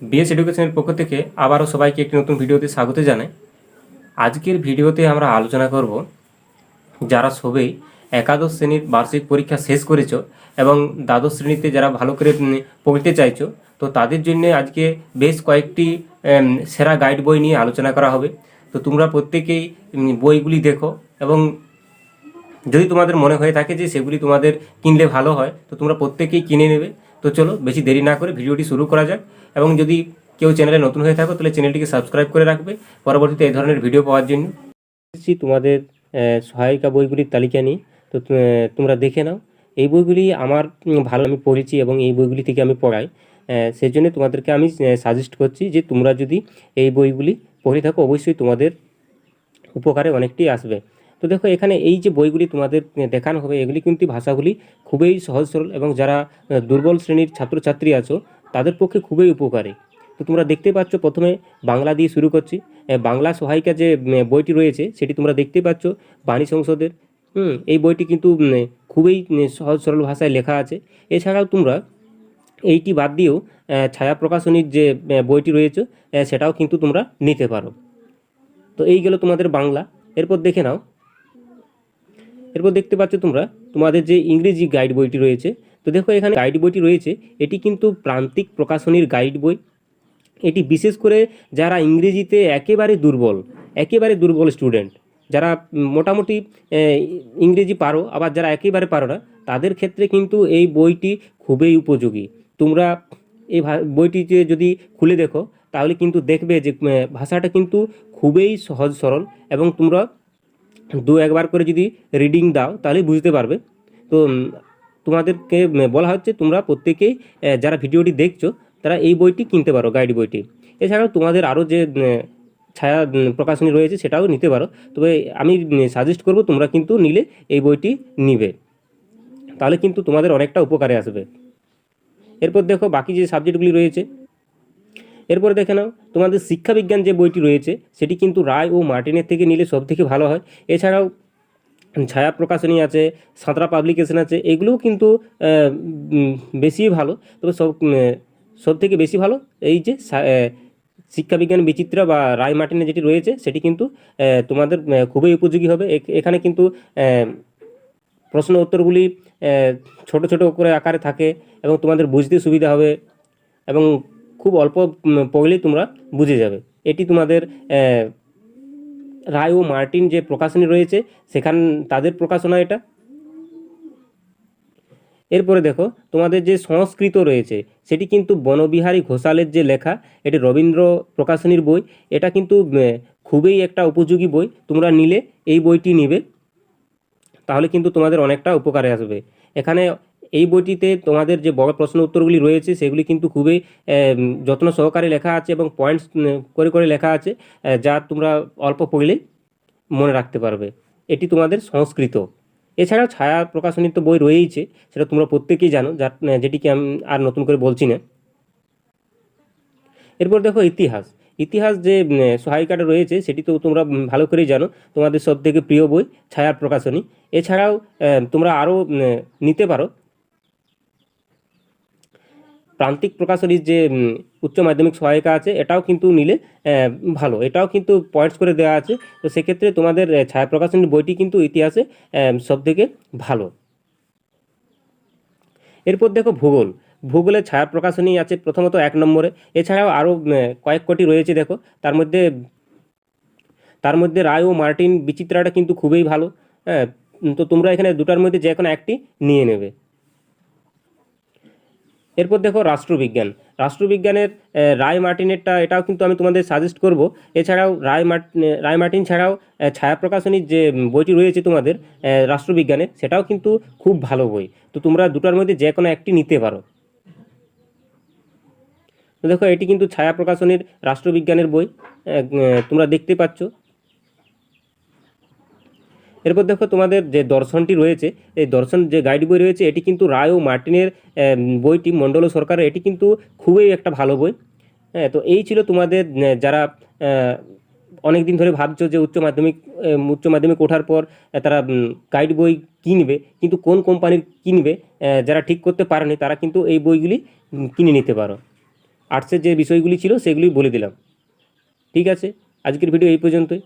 BS এডুকেশনের পক্ষ থেকে আবারও সবাইকে একটি নতুন ভিডিওতে স্বাগত জানাই। আজকের ভিডিওতে আমরা আলোচনা করব যারা সবেই একাদশ শ্রেণীর বার্ষিক পরীক্ষা শেষ করেছো এবং দ্বাদশ শ্রেণীতে যারা ভালো করে পড়তে চাইছো, তো তাদের জন্য আজকে বেশ কয়েকটি সেরা গাইড বই নিয়ে আলোচনা করা হবে। তো তোমরা প্রত্যেকেই বইগুলি দেখো এবং যদি তোমাদের মনে হয়ে থাকে যে সেগুলি তোমাদের কিনলে ভালো হয়, তো তোমরা প্রত্যেকেই কিনে নেবে। তো চলো বেশি দেরি না করে ভিডিওটি শুরু করা যাক। এবং যদি কেউ চ্যানেলে নতুন হয়ে থাকো তাহলে চ্যানেলটিকে সাবস্ক্রাইব করে রাখবে পরবর্তীতে এই ধরনের ভিডিও পাওয়ার জন্য। তোমাদের সহায়িকা বইগুলির তালিকা নিয়ে, তো তোমরা দেখে নাও। এই বইগুলি আমার ভালো, আমি পড়েছি এবং এই বইগুলি থেকে আমি পড়াই। সেই জন্য তোমাদেরকে আমি সাজেস্ট করছি যে তোমরা যদি এই বইগুলি পড়ে থাকো অবশ্যই তোমাদের উপকারে অনেকটি আসবে। তো দেখো, এখানে এই যে বইগুলি তোমাদের দেখানো হবে এগুলি কিন্তু ভাষাগুলি খুবই সহজ সরল এবং যারা দুর্বল শ্রেণীর ছাত্রছাত্রী আছো তাদের পক্ষে খুবই উপকারী। তো তোমরা দেখতে পাচ্ছ, প্রথমে বাংলা দিয়ে শুরু করছি। বাংলা সহায়িকা যে বইটি রয়েছে সেটি তোমরা দেখতে পাচ্ছ বাণী সংসদের। এই বইটি কিন্তু খুবই সহজ সরল ভাষায় লেখা আছে। এছাড়াও তোমরা এইটি বাদ দিয়েও ছায়া প্রকাশনীর যে বইটি রয়েছে সেটাও কিন্তু তোমরা নিতে পারো। তো এই গেল তোমাদের বাংলা। এরপর দেখে নাও, এরপর দেখতে পাচ্ছ তোমরা তোমাদের যে ইংরেজি গাইড বইটি রয়েছে। তো দেখো, এখানে গাইড বইটি রয়েছে, এটি কিন্তু প্রান্তিক প্রকাশনীর গাইড বই। এটি বিশেষ করে যারা ইংরেজিতে একেবারে দুর্বল স্টুডেন্ট, যারা মোটামুটি ইংরেজি পারো আবার যারা একেবারে পারো না, তাদের ক্ষেত্রে কিন্তু এই বইটি খুবই উপযোগী। তোমরা এই বইটিতে যদি খুলে দেখো তাহলে কিন্তু দেখবে যে ভাষাটা কিন্তু খুবই সহজ সরল এবং তোমরা দু একবার করে যদি রিডিং দাও তাহলে বুঝতে পারবে। তো তোমাদেরকে বলা হচ্ছে তোমরা প্রত্যেকেই যারা ভিডিওটি দেখছো তারা এই বইটি কিনতে পারো, গাইড বইটি। এছাড়াও তোমাদের আরও যে ছায়া প্রকাশনী রয়েছে সেটাও নিতে পারো, তবে আমি সাজেস্ট করব তোমরা কিন্তু নিলে এই বইটি নিবে, তাহলে কিন্তু তোমাদের অনেকটা উপকারে আসবে। এরপর দেখো বাকি যে সাবজেক্টগুলি রয়েছে। এরপরে দেখে নাও তোমাদের শিক্ষাবিজ্ঞান যে বইটি রয়েছে সেটি কিন্তু রায় ও মার্টিনের থেকে নিলে সব থেকে ভালো হয়। এছাড়াও ছায়া প্রকাশনী আছে, সাঁতরা পাবলিকেশন আছে, এগুলোও কিন্তু বেশি ভালো। তবে সব থেকে বেশি ভালো এই যে শিক্ষাবিজ্ঞান বিচিত্রা বা রায় মার্টিনের যেটি রয়েছে সেটি কিন্তু তোমাদের খুবই উপযোগী হবে। এখানে কিন্তু প্রশ্ন উত্তরগুলি ছোট ছোট করে আকারে থাকে এবং তোমাদের বুঝতে সুবিধা হবে এবং খুব অল্প পড়লেই তোমরা বুঝে যাবে। এটি তোমাদের রায় ও মার্টিন যে প্রকাশনী রয়েছে তাদের প্রকাশনা এটা। এরপরে দেখো তোমাদের যে সংস্কৃত রয়েছে সেটি কিন্তু বনবিহারী ঘোষালের যে লেখা, এটি রবীন্দ্র প্রকাশনীর বই। এটা কিন্তু খুবই একটা উপযোগী বই। তোমরা নিলে এই বইটি নিবে, তাহলে কিন্তু তোমাদের অনেকটা উপকারে আসবে। এখানে এই বইটিতে তোমাদের যে বড় প্রশ্ন উত্তরগুলি রয়েছে সেগুলি কিন্তু খুবই যত্ন সহকারে লেখা আছে এবং পয়েন্টস করে করে লেখা আছে, যা তোমরা অল্প পড়লেই মনে রাখতে পারবে। এটি তোমাদের সংস্কৃত। এছাড়াও ছায়া প্রকাশনীর তো বই রয়েইছে, সেটা তোমরা প্রত্যেকেই জানো, যেটিকে আমি আর নতুন করে বলছি না। এরপর দেখো ইতিহাস যে সহায়িকাটা রয়েছে সেটি তো তোমরা ভালো করেই জানো, তোমাদের সব থেকে প্রিয় বই ছায়া প্রকাশনী। এছাড়াও তোমরা আরও নিতে পারো প্রান্তিক প্রকাশনীর যে উচ্চ মাধ্যমিক সহায়িকা আছে, এটাও কিন্তু নিলে ভালো। এটাও কিন্তু পয়েন্টস করে দেওয়া আছে। তো সেক্ষেত্রে তোমাদের ছায়া প্রকাশনীর বইটি কিন্তু ইতিহাসে সবথেকে ভালো। এরপর দেখো ভূগোলের ছায়া প্রকাশনী আছে প্রথমত 1 নম্বরে। এছাড়াও আরও কয়েক কোটি রয়েছে। দেখো তার মধ্যে রায় ও মার্টিন বিচিত্রাটা কিন্তু খুবই ভালো। হ্যাঁ, তো তোমরা এখানে দুটার মধ্যে যে কোনো একটি নিয়ে নেবে। এরপর দেখো রাষ্ট্রবিজ্ঞানের রায় মার্টিনেরটা, এটাও কিন্তু আমি তোমাদের সাজেস্ট করব। এছাড়াও রায় মার্টিন ছাড়াও ছায়া প্রকাশনীর যে বইটি রয়েছে তোমাদের রাষ্ট্রবিজ্ঞানের, সেটাও কিন্তু খুব ভালো বই। তো তোমরা দুটার মধ্যে যে কোনো একটি নিতে পারো। তো দেখো, এটি কিন্তু ছায়া প্রকাশনীর রাষ্ট্রবিজ্ঞানের বই, তোমরা দেখতে পাচ্ছ। এরপর দেখো তোমাদের যে দর্শনটি রয়েছে, এই দর্শন যে গাইড বই রয়েছে এটি কিন্তু রায় ও মার্টিনের বইটি, মণ্ডল সরকারের, এটি কিন্তু খুবই একটা ভালো বই। হ্যাঁ, তো এই ছিল তোমাদের যারা অনেক দিন ধরে ভাবছো যে উচ্চ মাধ্যমিক ওঠার পর তারা গাইড বই কিনবে, কিন্তু কোন কোম্পানির কিনবে যারা ঠিক করতে পারেনি, তারা কিন্তু এই বইগুলি কিনে নিতে পারো। আর্টসের যে বিষয়গুলি ছিল সেগুলি বলে দিলাম। ঠিক আছে, আজকের ভিডিও এই পর্যন্তই।